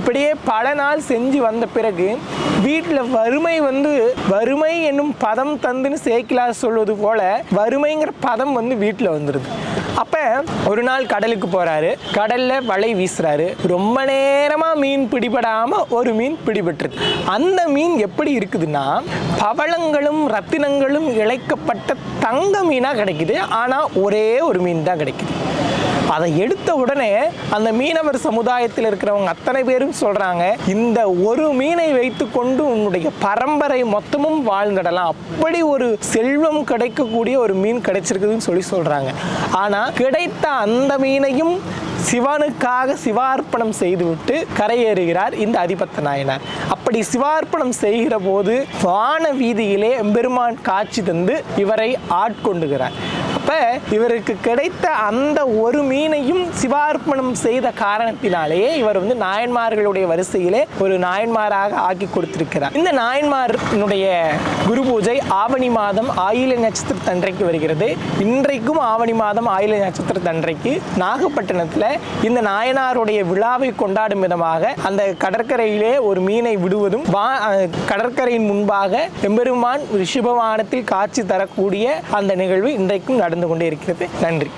இப்படியே பல நாள் செஞ்சு வந்த பிறகு வீட்டில் வறுமை என்னும் பதம் தந்துன்னு சேக்கிலார் சொல்வது போல வறுமைங்கிற பதம் வீட்டில் வந்துடுது. அப்போ ஒரு நாள் கடலுக்கு போகிறாரு. கடலில் வலை வீசுறாரு. ரொம்ப நேரமாக மீன் பிடிபடாமல் ஒரு மீன் பிடிபட்டுருக்கு. அந்த மீன் எப்படி இருக்குதுன்னா பவளங்களும் ரத்தினங்களும் இழைக்கப்பட்ட தங்க மீனாக கிடைக்குது. ஆனால் ஒரே ஒரு மீன் தான் கிடைக்குது. அதை எடுத்த உடனே அந்த மீனவர் சமுதாயத்தில் இருக்கிறவங்க அத்தனை பேரும் சொல்கிறாங்க, இந்த ஒரு மீனை வைத்து கொண்டு உன்னுடைய பரம்பரை மொத்தமும் வாழ்ந்துடலாம், அப்படி ஒரு செல்வம் கிடைக்கக்கூடிய ஒரு மீன் கிடைச்சிருக்குதுன்னு சொல்கிறாங்க. ஆனால் கிடைத்த அந்த மீனையும் சிவனுக்காக சிவார்ப்பணம் செய்துவிட்டு கரையேறுகிறார் இந்த அதிபத்த நாயனார். அப்படி சிவார்ப்பணம் செய்கிற போது வான வீதியிலே எம்பெருமான் காட்சி தந்து இவரை ஆட்கொண்டுகிறார். அப்போ இவருக்கு கிடைத்த அந்த ஒரு மீனையும் சிவார்ப்பணம் செய்த காரணத்தினாலேயே இவர் நாயன்மார்களுடைய வரிசையிலே ஒரு நாயன்மாராக ஆக்கி கொடுத்திருக்கிறார். இந்த நாயன்மாருடைய குரு பூஜை ஆவணி மாதம் ஆயில நட்சத்திரத்தன்றைக்கு வருகிறது. இன்றைக்கும் ஆவணி மாதம் ஆயில நட்சத்திரத்தன்றைக்கு நாகப்பட்டினத்தில் இந்த நாயனாருடைய விழாவை கொண்டாடும் விதமாக அந்த கடற்கரையிலே ஒரு மீனை விடுவதும் கடற்கரையின் முன்பாக எம்பெருமான் ரிஷபவானத்தில் காட்சி தரக்கூடிய அந்த நிகழ்வு இன்றைக்கும் நடந்து கொண்டே இருக்கிறது. நன்றி.